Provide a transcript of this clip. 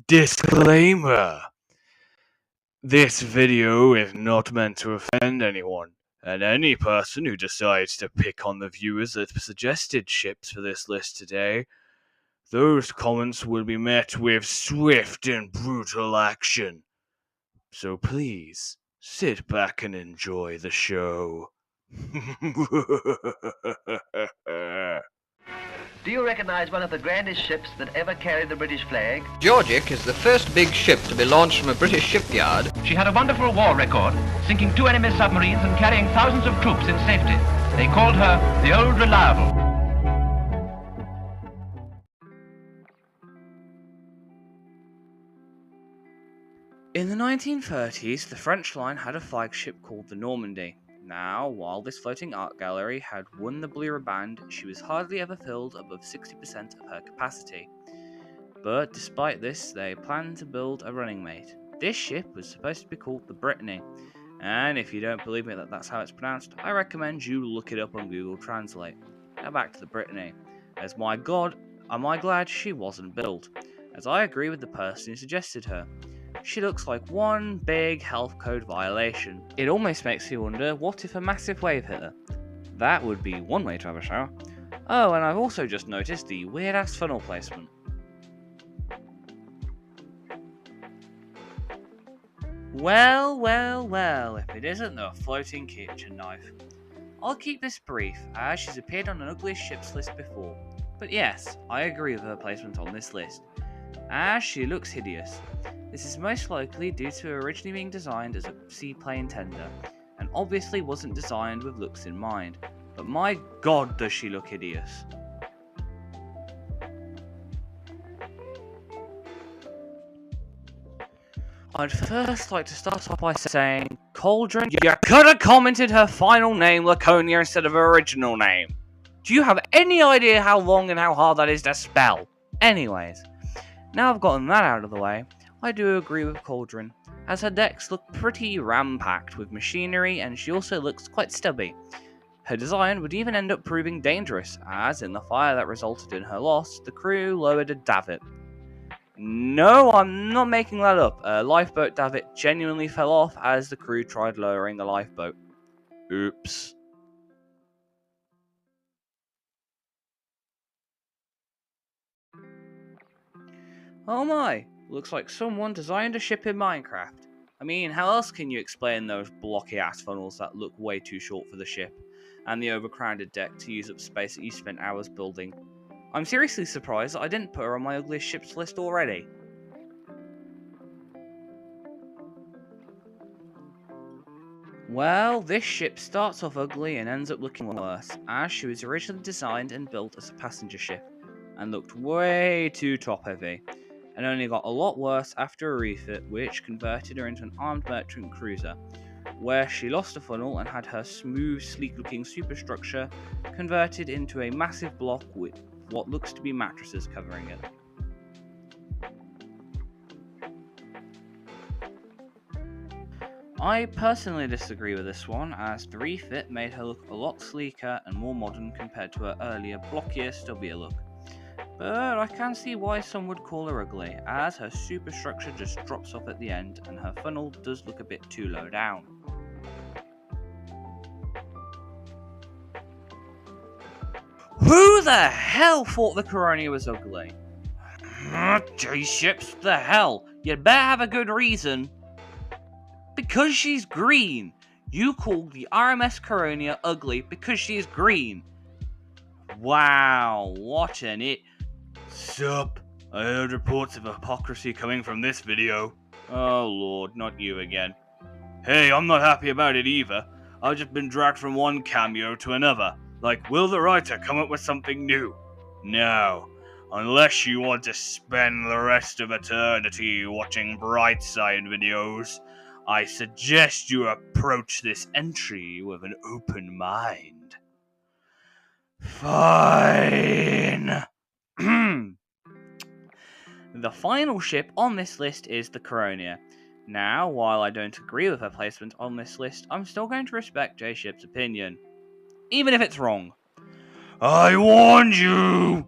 Disclaimer. This video is not meant to offend anyone, and any person who decides to pick on the viewers that suggested ships for this list today, those comments will be met with swift and brutal action. So please, sit back and enjoy the show. Do you recognize one of the grandest ships that ever carried the British flag? Georgic is the first big ship to be launched from a British shipyard. She had a wonderful war record, sinking 2 enemy submarines and carrying thousands of troops in safety. They called her the Old Reliable. In the 1930s, the French line had a flagship called the Normandy. Now, while this floating art gallery had won the Blue Riband, she was hardly ever filled above 60% of her capacity. But despite this, they planned to build a running mate. This ship was supposed to be called the Brittany, and if you don't believe me that that's how it's pronounced, I recommend you look it up on Google Translate. Now back to the Brittany. As my god, am I glad she wasn't built, as I agree with the person who suggested her. She looks like one big health code violation. It almost makes you wonder, what if a massive wave hit her? That would be one way to have a shower. Oh, and I've also just noticed the weird ass funnel placement. Well, if it isn't the floating kitchen knife. I'll keep this brief, as she's appeared on an ugliest ships list before. But yes, I agree with her placement on this list, as she looks hideous. This is most likely due to originally being designed as a seaplane tender, and obviously wasn't designed with looks in mind. But my god, does she look hideous. I'd first like to start off by saying, Cauldron, you could have commented her final name Laconia instead of her original name. Do you have any idea how long and how hard that is to spell? Anyways, now I've gotten that out of the way, I do agree with Cauldron, as her decks look pretty ram-packed with machinery and she also looks quite stubby. Her design would even end up proving dangerous, as in the fire that resulted in her loss, the crew lowered a davit. No, I'm not making that up. A lifeboat davit genuinely fell off as the crew tried lowering the lifeboat. Oops. Oh my, looks like someone designed a ship in Minecraft. I mean, how else can you explain those blocky ass funnels that look way too short for the ship, and the overcrowded deck to use up space that you spent hours building? I'm seriously surprised that I didn't put her on my ugliest ships list already. Well, this ship starts off ugly and ends up looking worse, as she was originally designed and built as a passenger ship, and looked way too top heavy, and only got a lot worse after a refit which converted her into an armed merchant cruiser, where she lost a funnel and had her smooth, sleek looking superstructure converted into a massive block with what looks to be mattresses covering it. I personally disagree with this one, as the refit made her look a lot sleeker and more modern compared to her earlier, blockier, stubbier look. But I can see why some would call her ugly, as her superstructure just drops off at the end and her funnel does look a bit too low down. Who the hell thought the CARONIA was ugly? J-ships, the hell? You'd better have a good reason. Because she's green. You call the RMS CARONIA ugly because she's green. Wow, what an it. Sup? I heard reports of hypocrisy coming from this video. Oh lord, not you again. Hey, I'm not happy about it either. I've just been dragged from one cameo to another. Like, will the writer come up with something new? No. Unless you want to spend the rest of eternity watching Brightside videos, I suggest you approach this entry with an open mind. Fine. The final ship on this list is the CARONIA. Now, while I don't agree with her placement on this list, I'm still going to respect J-Ship's opinion, even if it's wrong. I warned you!